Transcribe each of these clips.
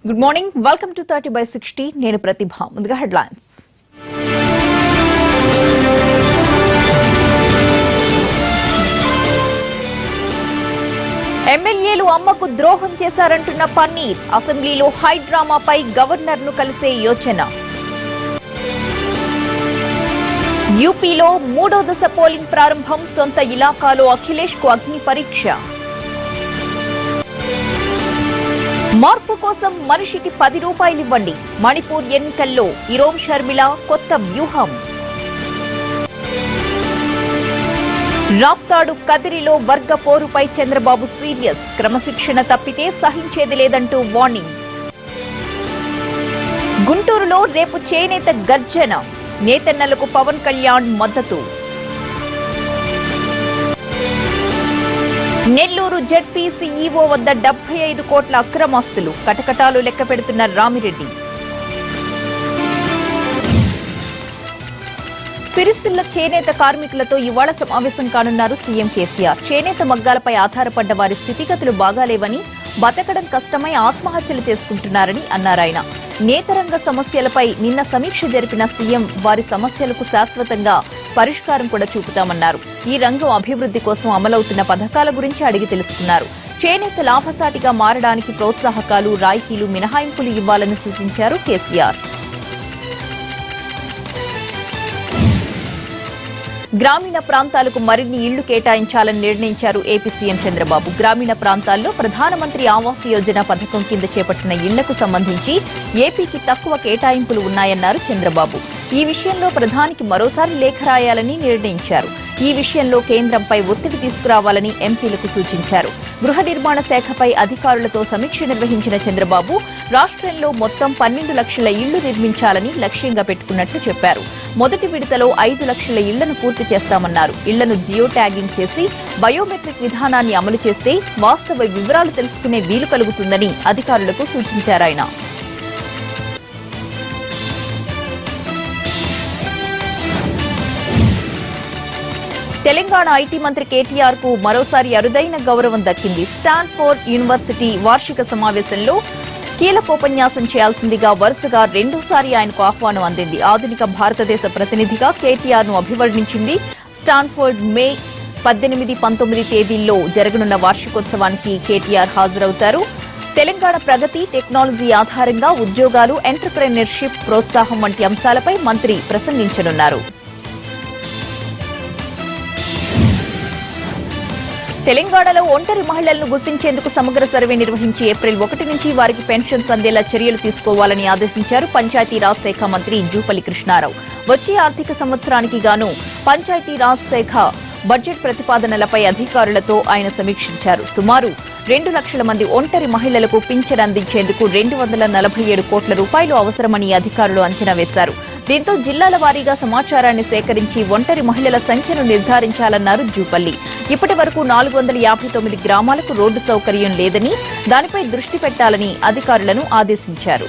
Good morning, welcome to 30/60. నేను ప్రతిభ. ముందుగా headlines. ఎమ్మెల్యేలు అమ్మకు ద్రోహం చేశారంటున్న పన్నీర్. అసెంబ్లీలో హై డ్రామాపై గవర్నర్ను కలిసే యోచన. యూపీలో మూడో దశ పోలింగ్ ప్రారంభం. సొంత ఇలాకాలో అఖిలేష్ కు అగ్ని పరీక్ష. మార్పు కోసం మనిషికి 10 రూపాయలు ఇవ్వండి. మణిపూర్ ఎన్నికల్లో ఇరోం షర్మిల కొత్త వ్యూహం. రాప్తాడు కదిరిలో వర్గ పోరుపై చంద్రబాబు సీరియస్. క్రమశిక్షణ తప్పితే సహించేది లేదంటూ వార్నింగ్. గుంటూరులో రేపు చేనేత గర్జన. నేతన్నలకు పవన్ కళ్యాణ్ మద్దతు. నెల్లూరు జెడ్పీ సీఈఓ వద్ద 75 కోట్ల అక్రమాస్తులు. కటకటాలు లెక్క పెడుతున్న రామిరెడ్డి. సిరిసిల్ల చేనేత కార్మికులతో ఇవాళ సమావేశం కానున్నారు సీఎం కేసీఆర్. చేనేత మగ్గాలపై ఆధారపడ్డ వారి స్థితిగతులు బాగాలేవని, బతకడం కష్టమై ఆత్మహత్యలు చేసుకుంటున్నారని అన్నారాయన. నేతరంగ సమస్యలపై నిన్న సమీక్ష జరిపిన సీఎం వారి సమస్యలకు శాశ్వతంగా పరిష్కారం కూడా చూపుతామన్నారు. ఈ రంగం అభివృద్ధి కోసం అమలవుతున్న పథకాల గురించి అడిగి తెలుసుకున్నారు. చేనేత లాభసాటిగా మారడానికి ప్రోత్సాహకాలు, రాయితీలు, మినహాయింపులు ఇవ్వాలని సూచించారు కేసీఆర్. గ్రామీణ ప్రాంతాలకు మరిన్ని ఇళ్లు కేటాయించాలని నిర్ణయించారు ఏపీ సీఎం చంద్రబాబు. గ్రామీణ ప్రాంతాల్లో ప్రధానమంత్రి ఆవాస్ యోజన పథకం కింద చేపట్టిన ఇళ్లకు సంబంధించి ఏపీకి తక్కువ కేటాయింపులు ఉన్నాయన్నారు చంద్రబాబు. ఈ విషయంలో ప్రధానికి మరోసారి లేఖ రాయాలని నిర్ణయించారు. ఈ విషయంలో కేంద్రంపై ఒత్తిడి తీసుకురావాలని ఎంపీలకు సూచించారు. గృహ నిర్మాణ శాఖపై అధికారులతో సమీక్ష నిర్వహించిన చంద్రబాబు రాష్ట్రంలో మొత్తం 12 లక్షల ఇళ్లు నిర్మించాలని లక్ష్యంగా పెట్టుకున్నట్లు చెప్పారు. మొదటి విడతలో 5 లక్షల ఇళ్లను పూర్తి చేస్తామన్నారు. ఇళ్లను జియో ట్యాగింగ్ చేసి బయోమెట్రిక్ విధానాన్ని అమలు చేస్తే వాస్తవ వివరాలు తెలుసుకునే వీలు కలుగుతుందని అధికారులకు సూచించారాయన. తెలంగాణ ఐటీ మంత్రి కేటీఆర్ కు మరోసారి అరుదైన గౌరవం దక్కింది. స్టాన్ఫోర్డ్ యూనివర్సిటీ వార్షిక సమావేశంలో కీలకోపన్యాసం చేయాల్సిందిగా వరుసగా రెండోసారి ఆయనకు ఆహ్వానం అందింది. ఆధునిక భారతదేశ ప్రతినిధిగా కేటీఆర్ ను అభివర్ణించింది. స్టాన్ఫోర్డ్ మే 18, 19 తేదీల్లో జరగనున్న వార్షికోత్సవానికి కేటీఆర్ హాజరవుతారు. తెలంగాణ ప్రగతి, టెక్నాలజీ ఆధారంగా ఉద్యోగాలు, ఎంటర్ప్రెన్యూర్షిప్ ప్రోత్సాహం వంటి అంశాలపై మంత్రి ప్రసంగించనున్నారు. తెలంగాణలో ఒంటరి మహిళలను గుర్తించేందుకు సమగ్ర సర్వే నిర్వహించి ఏప్రిల్ 1 నుంచి వారికి పెన్షన్స్ అందేలా చర్యలు తీసుకోవాలని ఆదేశించారు పంచాయతీరాజ్ శాఖ మంత్రి జూపల్లి కృష్ణారావు. వచ్చే ఆర్థిక సంవత్సరానికి గాను పంచాయతీరాజ్ శాఖ బడ్జెట్ ప్రతిపాదనలపై అధికారులతో ఆయన సమీక్షించారు. సుమారు 2 లక్షల మంది ఒంటరి మహిళలకు పింఛన్ అందించేందుకు 247 కోట్ల రూపాయలు అవసరమని అధికారులు అంచనా వేశారు. దీంతో జిల్లాల వారీగా సమాచారాన్ని సేకరించి ఒంటరి మహిళల సంఖ్యను నిర్ధారించాలన్నారు జూపల్లి. ఇప్పటి వరకు 459 గ్రామాలకు రోడ్డు సౌకర్యం లేదని, దానిపై దృష్టి పెట్టాలని అధికారులను ఆదేశించారు.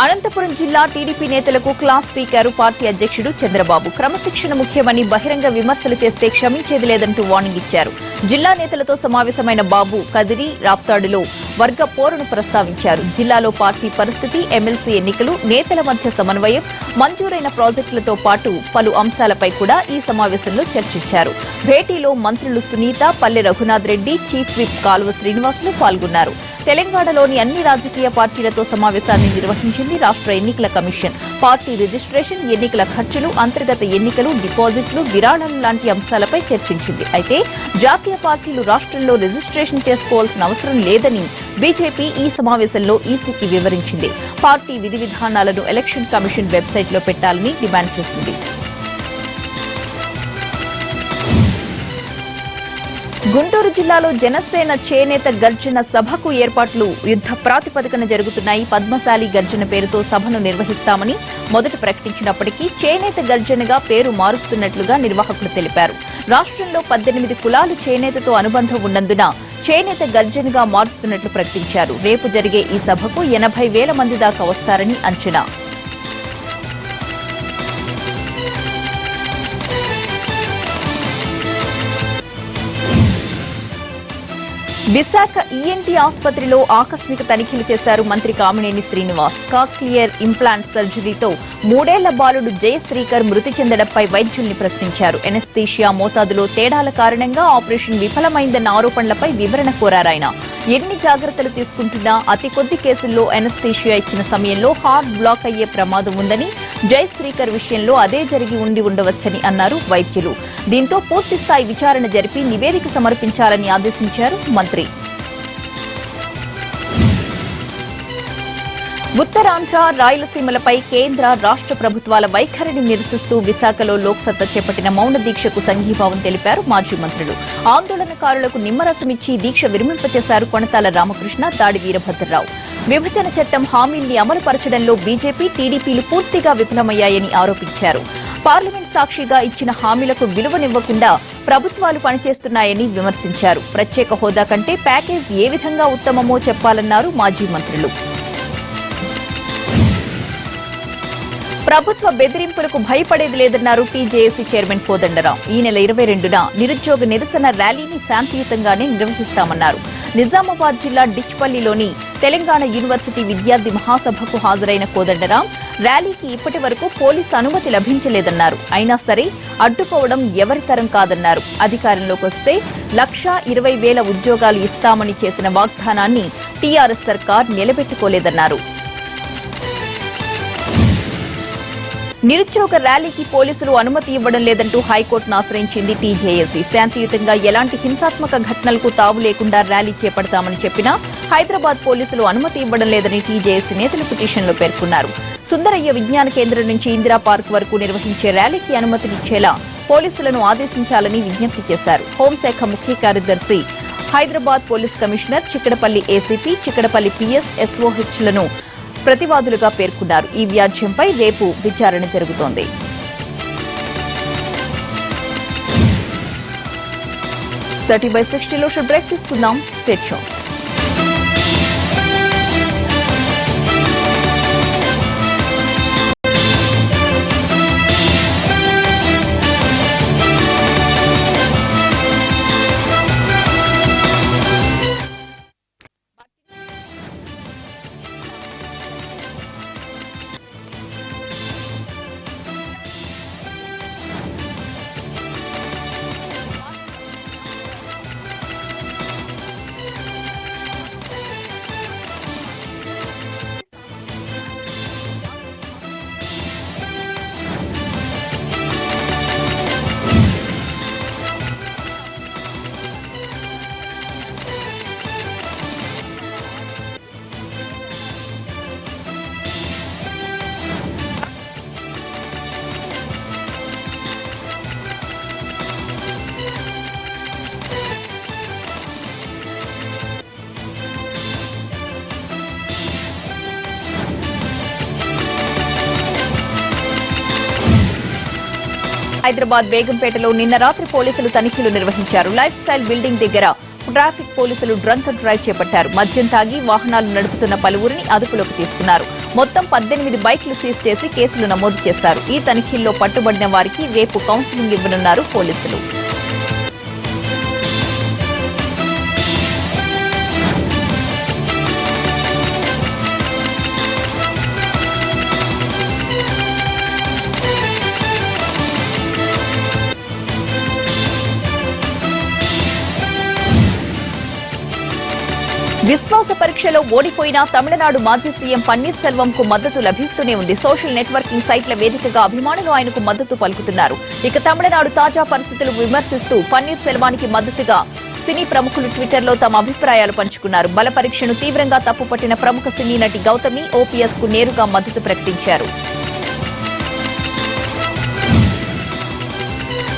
అనంతపురం జిల్లా టీడీపీ నేతలకు క్లాస్ స్పీకర్ పార్టీ అధ్యక్షుడు చంద్రబాబు. క్రమశిక్షణ ముఖ్యమని బహిరంగ విమర్శలు చేస్తే క్షమించేది లేదంటూ వార్నింగ్ ఇచ్చారు. జిల్లా నేతలతో సమావేశమైన బాబు కదిరి, రాప్తాడులో వర్గ పోరును ప్రస్తావించారు. జిల్లాలో పార్టీ పరిస్థితి, ఎమ్మెల్సీ ఎన్నికలు, నేతల మధ్య సమన్వయం, మంజూరైన ప్రాజెక్టులతో పాటు పలు అంశాలపై కూడా ఈ సమావేశంలో చర్చించారు. భేటీలో మంత్రులు సునీత, పల్లె రఘునాథ్ రెడ్డి, చీఫ్ విప్ కాలువ శ్రీనివాసులు పాల్గొన్నారు. తెలంగాణలోని అన్ని రాజకీయ పార్టీలతో సమావేశాన్ని నిర్వహించింది రాష్ట్ర ఎన్నికల కమిషన్. పార్టీ రిజిస్ట్రేషన్, ఎన్నికల ఖర్చులు, అంతర్గత ఎన్నికలు, డిపాజిట్లు, విరాళాలు లాంటి అంశాలపై చర్చించింది. అయితే జాతీయ పార్టీలు రాష్ట్రంలో రిజిస్ట్రేషన్ చేసుకోవాల్సిన అవసరం లేదని బీజేపీ ఈ సమావేశంలో ఈసీకి వివరించింది. పార్టీ విధి విధానాలను ఎలక్షన్ కమిషన్ వెబ్సైట్లో పెట్టాలని డిమాండ్ చేసింది. గుంటూరు జిల్లాలో జనసేన చేనేత గర్జన సభకు ఏర్పాట్లు యుద్ధ ప్రాతిపదికన జరుగుతున్నాయి. పద్మశాలి గర్జన పేరుతో సభను నిర్వహిస్తామని మొదట ప్రకటించినప్పటికీ చేనేత గర్జనగా పేరు మారుస్తున్నట్లుగా నిర్వాహకులు తెలిపారు. రాష్ట్రంలో 18 కులాలు చేనేతతో అనుబంధం ఉన్నందున చేనేత గర్జనగా మారుస్తున్నట్లు ప్రకటించారు. రేపు జరిగే ఈ సభకు 80,000 మంది దాకా వస్తారని అంచనా. విశాఖ ఈఎన్టీ ఆసుపత్రిలో ఆకస్మిక తనిఖీలు చేశారు మంత్రి కామినేని శ్రీనివాస్. కాక్లియర్ ఇంప్లాంట్ సర్జరీతో 3 ఏళ్ల బాలుడు జయశ్రీకర్ మృతి చెందడంపై వైద్యుల్ని ప్రశ్నించారు. ఎనెస్థీషియా మోతాదులో తేడాల కారణంగా ఆపరేషన్ విఫలమైందన్న ఆరోపణలపై వివరణ కోరారాయన. ఎన్ని జాగ్రత్తలు తీసుకుంటున్నా అతి కొద్ది కేసుల్లో ఎనెస్థీషియా ఇచ్చిన సమయంలో హార్ట్ బ్లాక్ అయ్యే ప్రమాదం ఉందని, జయశ్రీకర్ విషయంలో అదే జరిగి ఉండవచ్చని అన్నారు వైద్యులు. దీంతో పూర్తిస్థాయి విచారణ జరిపి నివేదిక సమర్పించాలని ఆదేశించారు మంత్రి. ఉత్తరాంధ్ర, రాయలసీమలపై కేంద్ర, రాష్ట్ర ప్రభుత్వాల వైఖరిని నిరసిస్తూ విశాఖలో లోక్సత్తా చేపట్టిన మౌన దీక్షకు సంఘీభావం తెలిపారు మాజీ మంత్రులు. ఆందోళనకారులకు నిమ్మరసమిచ్చి దీక్ష విరమింపచేశారు కొణతాల రామకృష్ణ, దాడి వీరభద్రరావు. విభజన చట్టం హామీల్ని అమలుపరచడంలో బీజేపీ, టీడీపీలు పూర్తిగా విఫలమయ్యాయని ఆరోపించారు. పార్లమెంట్ సాక్షిగా ఇచ్చిన హామీలకు విలువనివ్వకుండా ప్రభుత్వాలు పనిచేస్తున్నాయని విమర్శించారు. ప్రత్యేక హోదా కంటే ప్యాకేజ్ ఏ విధంగా ఉత్తమమో చెప్పాలన్నారు మాజీ మంత్రులు. ప్రభుత్వ బెదిరింపులకు భయపడేది లేదన్నారు టీజేఏసీ చైర్మన్ కోదండరాం. ఈ నెల 22న నిరుద్యోగ నిరసన ర్యాలీని శాంతియుతంగానే నిర్వహిస్తామన్నారు. నిజామాబాద్ జిల్లా డిచ్పల్లిలోని తెలంగాణ యూనివర్సిటీ విద్యార్థి మహాసభకు హాజరైన కోదండరాం ర్యాలీకి ఇప్పటి వరకు పోలీసు అనుమతి లభించలేదన్నారు. అయినా సరే అడ్డుకోవడం ఎవరితరం కాదన్నారు. అధికారంలోకి వస్తే 1,20,000 ఉద్యోగాలు ఇస్తామని చేసిన వాగ్దానాన్ని టీఆర్ఎస్ సర్కార్ నిలబెట్టుకోలేదన్నారు. నిరుద్యోగ ర్యాలీకి పోలీసులు అనుమతి ఇవ్వడం లేదంటూ హైకోర్టును ఆశ్రయించింది టీజేఏసీ. శాంతియుతంగా ఎలాంటి హింసాత్మక ఘటనలకు తావు లేకుండా ర్యాలీ చేపడతామని చెప్పినా హైదరాబాద్ పోలీసులు అనుమతి ఇవ్వడం లేదని టీజేఏసీ నేతలు పిటిషన్లో పేర్కొన్నారు. సుందరయ్య విజ్ఞాన కేంద్రం నుంచి ఇందిరా పార్క్ వరకు నిర్వహించే ర్యాలీకి అనుమతినిచ్చేలా పోలీసులను ఆదేశించాలని విజ్ఞప్తి చేశారు. హోంశాఖ ముఖ్య కార్యదర్శి, Hyderabad police commissioner, Chikkadpally ACP, Chikkadpally PS, ఎస్ఓహెచ్లను ప్రతివాదులుగా పేర్కొన్నారు. ఈ వ్యాజ్యంపై రేపు విచారణ జరుగుతోంది. 30/60లో బ్రేక్ తీసుకుందాం. Stay tuned. హైదరాబాద్ బేగంపేటలో నిన్న రాత్రి పోలీసులు తనిఖీలు నిర్వహించారు. లైఫ్ స్టైల్ బిల్డింగ్ దగ్గర ట్రాఫిక్ పోలీసులు డ్రంక్ అండ్ డ్రైవ్ చేపట్టారు. మద్యం తాగి వాహనాలు నడుపుతున్న పలువురిని అదుపులోకి తీసుకున్నారు. మొత్తం 18 బైక్లు సీజ్ చేసి కేసులు నమోదు చేశారు. ఈ తనిఖీల్లో పట్టుబడిన వారికి రేపు కౌన్సిలింగ్ ఇవ్వనున్నారు పోలీసులు. విశ్వాస పరీక్షలో ఓడిపోయినా తమిళనాడు మాజీ సీఎం పన్నీర్ సెల్వంకు మద్దతు లభిస్తూనే ఉంది. సోషల్ నెట్వర్కింగ్ సైట్ల వేదికగా అభిమానులు ఆయనకు మద్దతు పలుకుతున్నారు. ఇక తమిళనాడు తాజా పరిస్థితులు విమర్శిస్తూ పన్నీర్ సెల్వానికి మద్దతుగా సినీ ప్రముఖులు ట్విట్టర్లో తమ అభిప్రాయాలు పంచుకున్నారు. బల పరీక్షను తీవ్రంగా తప్పుపట్టిన ప్రముఖ సినీ నటి గౌతమి ఓపీఎస్ కు నేరుగా మద్దతు ప్రకటించారు.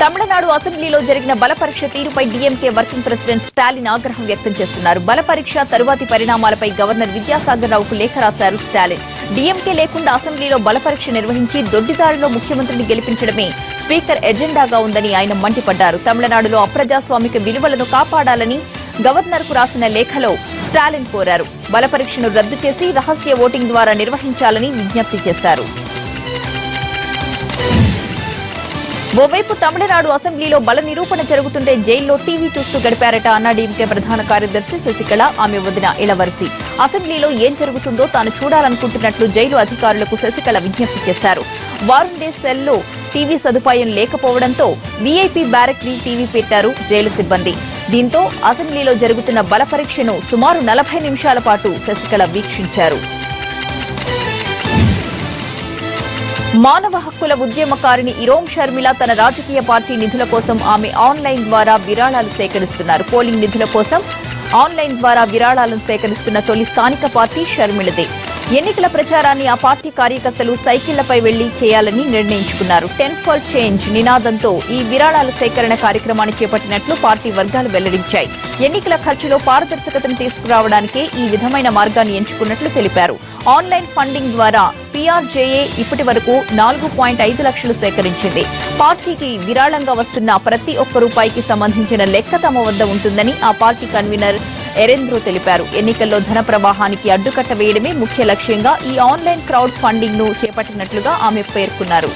తమిళనాడు అసెంబ్లీలో జరిగిన బల పరీక్ష తీరుపై డీఎంకే వర్కింగ్ ప్రెసిడెంట్ స్టాలిన్ ఆగ్రహం వ్యక్తం చేస్తున్నారు. బల పరీక్ష తరువాతి పరిణామాలపై గవర్నర్ విద్యాసాగర్ రావుకు లేఖ రాశారు స్టాలిన్. డీఎంకే లేకుండా అసెంబ్లీలో బల పరీక్ష నిర్వహించి దొడ్డిదారిలో ముఖ్యమంత్రిని గెలిపించడమే స్పీకర్ ఎజెండాగా ఉందని ఆయన మండిపడ్డారు. తమిళనాడులో అప్రజాస్వామిక విలువలను కాపాడాలని గవర్నర్కు రాసిన లేఖలో స్టాలిన్ కోరారు. బల పరీక్షను రద్దు చేసి రహస్య ఓటింగ్ ద్వారా నిర్వహించాలని విజ్ఞప్తి చేశారు. ఓవైపు తమిళనాడు అసెంబ్లీలో బల నిరూపణ జరుగుతుంటే జైల్లో టీవీ చూస్తూ గడిపారట అన్నాడీఎంకే ప్రధాన కార్యదర్శి శశికళ, ఆమె వదిన ఇళవరసి. అసెంబ్లీలో ఏం జరుగుతుందో తాను చూడాలనుకుంటున్నట్లు జైలు అధికారులకు శశికళ విజ్ఞప్తి చేశారు. వారుండే సెల్లో టీవీ సదుపాయం లేకపోవడంతో వీఐపీ బ్యారక్ ని టీవీ పెట్టారు జైలు సిబ్బంది. దీంతో అసెంబ్లీలో జరుగుతున్న బల పరీక్షను సుమారు 40 నిమిషాల పాటు శశికళ వీక్షించారు. మానవ హక్కుల ఉద్యమకారిణి ఇరోం షర్మిల తన రాజకీయ పార్టీ నిధుల కోసం ఆమె ఆన్లైన్ ద్వారా విరాళాలు సేకరిస్తున్నారు. పోలింగ్ నిధుల కోసం ఆన్లైన్ ద్వారా విరాళాలను సేకరిస్తున్న తొలి స్థానిక పార్టీ షర్మిలదే. ఎన్నికల ప్రచారాన్ని ఆ పార్టీ కార్యకర్తలు సైకిళ్లపై వెళ్లి చేయాలని నిర్ణయించుకున్నారు. 10 for Change నినాదంతో ఈ విరాళాల సేకరణ కార్యక్రమాన్ని చేపట్టినట్లు పార్టీ వర్గాలు వెల్లడించాయి. ఎన్నికల ఖర్చులో పారదర్శకతను తీసుకురావడానికే ఈ విధమైన మార్గాన్ని ఎంచుకున్నట్లు తెలిపారు. ఆన్లైన్ ఫండింగ్ ద్వారా పీఆర్జేఏ ఇప్పటి వరకు 4.5 లక్షలు సేకరించింది. పార్టీకి విరాళంగా వస్తున్న ప్రతి ఒక్క రూపాయికి సంబంధించిన లెక్క తమ వద్ద ఉంటుందని ఆ పార్టీ కన్వీనర్ ఎరెంద్రో తెలిపారు. ఎన్నికల్లో ధన ప్రవాహానికి అడ్డుకట్ట వేయడమే ముఖ్య లక్ష్యంగా ఈ ఆన్లైన్ క్రౌడ్ ఫండింగ్ ను చేపట్టినట్లుగా ఆమె పేర్కొన్నారు.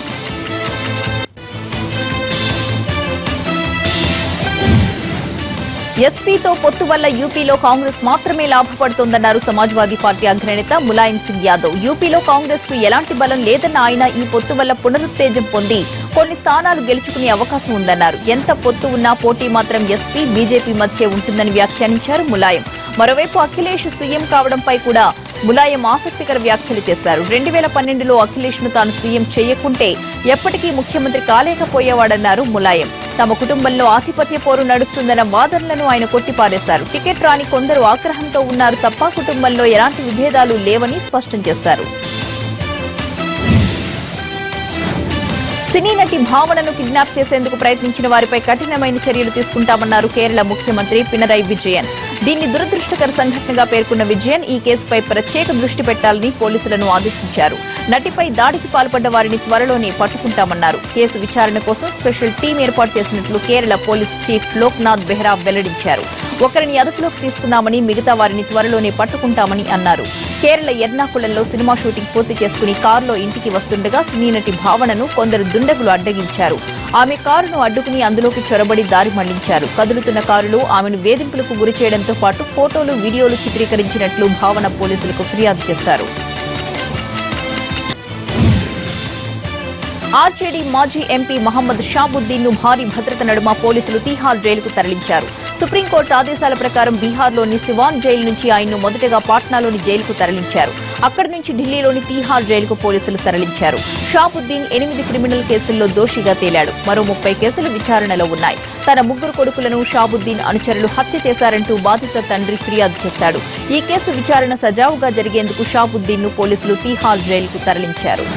ఎస్పీతో పొత్తు వల్ల యూపీలో కాంగ్రెస్ మాత్రమే లాభపడుతోందన్నారు సమాజ్వాదీ పార్టీ అగ్రనేత ములాయం సింగ్ యాదవ్. యూపీలో కాంగ్రెస్ కు ఎలాంటి బలం లేదన్న ఆయన ఈ పొత్తు వల్ల పునరుత్తేజం పొంది కొన్ని స్థానాలు గెలుచుకునే అవకాశం ఉందన్నారు. ఎంత పొత్తు ఉన్నా పోటీ మాత్రం ఎస్పీ, బీజేపీ మధ్య ఉంటుందని వ్యాఖ్యానించారు ములాయం. మరోవైపు అఖిలేష్ సీఎం కావడంపై కూడా ములాయం ఆసక్తికర వ్యాఖ్యలు చేశారు. 2012లో అఖిలేష్ ను తాను సీఎం చేయకుంటే ఎప్పటికీ ముఖ్యమంత్రి కాలేకపోయేవాడన్నారు ములాయం. తమ కుటుంబంలో ఆధిపత్య పోరు నడుస్తుందన్న వాదనలను ఆయన కొట్టిపారేశారు. టికెట్ రాని కొందరు ఆగ్రహంతో ఉన్నారు తప్ప కుటుంబంలో ఎలాంటి విభేదాలు లేవని స్పష్టం చేశారు. సినీ నటి భావనను కిడ్నాప్ చేసేందుకు ప్రయత్నించిన వారిపై కఠినమైన చర్యలు తీసుకుంటామన్నారు కేరళ ముఖ్యమంత్రి పినరై విజయన్. దీన్ని దురదృష్టకర సంఘటనగా పేర్కొన్న విజయన్ ఈ కేసుపై ప్రత్యేక దృష్టి పెట్టాలని పోలీసులను ఆదేశించారు. నటిపై దాడికి పాల్పడ్డ వారిని త్వరలోనే పట్టుకుంటామన్నారు. కేసు విచారణ కోసం స్పెషల్ టీం ఏర్పాటు చేసినట్లు కేరళ పోలీస్ చీఫ్ లోక్నాథ్ బెహ్రా వెల్లడించారు. ఒకరిని అదుపులోకి తీసుకున్నామని, మిగతా వారిని త్వరలోనే పట్టుకుంటామని అన్నారు. కేరళ ఎర్నాకుళంలో సినిమా షూటింగ్ పూర్తి చేసుకుని కారులో ఇంటికి వస్తుండగా సినీ నటి భావనను కొందరు దుండగులు అడ్డగించారు. ఆమె కారును అడ్డుకుని అందులోకి చొరబడి దారి మళ్లించారు. కదులుతున్న కారులో ఆమెను వేధింపులకు గురి చేయడంతో పాటు ఫోటోలు, వీడియోలు చిత్రీకరించినట్లు భావన పోలీసులకు ఫిర్యాదు చేశారు. ఆర్జేడీ మాజీ ఎంపీ మహమ్మద్ షాబుద్దీన్ ను భారీ భద్రత నడుమ పోలీసులు తీహార్ జైలుకు తరలించారు. సుప్రీంకోర్టు ఆదేశాల ప్రకారం బీహార్లోని సివాన్ జైలు నుంచి ఆయన్ను మొదటగా పాట్నాలోని జైలుకు తరలించారు. అక్కడి నుంచి ఢిల్లీలోని తీహార్ జైలుకు పోలీసులు తరలించారు. షాబుద్దీన్ 8 క్రిమినల్ కేసుల్లో దోషిగా తేలాడు. మరో 30 కేసులు విచారణలో ఉన్నాయి. తన 3 కొడుకులను షాబుద్దీన్ అనుచరులు హత్య చేశారంటూ బాధిత తండ్రి ఫిర్యాదు చేశాడు. ఈ కేసు విచారణ సజావుగా జరిగేందుకు షాబుద్దీన్ ను పోలీసులు తీహార్ జైలుకు తరలించారు.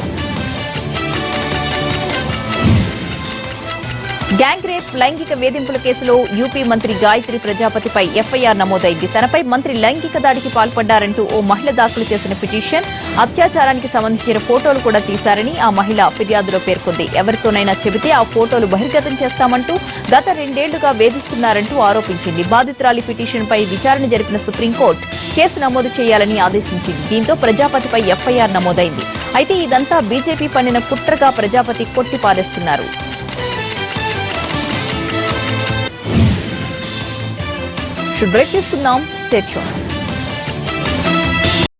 గ్యాంగ్ రేప్, లైంగిక వేధింపుల కేసులో యూపీ మంత్రి గాయత్రి ప్రజాపతిపై ఎఫ్ఐఆర్ నమోదైంది. తనపై మంత్రి లైంగిక దాడికి పాల్పడ్డారంటూ ఓ మహిళ దాఖలు చేసిన పిటిషన్, అత్యాచారానికి సంబంధించిన ఫోటోలు కూడా తీశారని ఆ మహిళ ఫిర్యాదులో పేర్కొంది. ఎవరితోనైనా చెబితే ఆ ఫోటోలు బహిర్గతం చేస్తామంటూ గత 2 ఏళ్లుగా వేధిస్తున్నారంటూ ఆరోపించింది. బాధితురాలి పిటిషన్పై విచారణ జరిపిన సుప్రీంకోర్టు కేసు నమోదు చేయాలని ఆదేశించింది. దీంతో ప్రజాపతిపై ఎఫ్ఐఆర్ నమోదైంది. అయితే ఇదంతా బీజేపీ పన్నిన కుట్రగా ప్రజాపతి కొట్టిపారేస్తున్నారు. బ్రేక్ తీసుకుందాం. Stay tuned.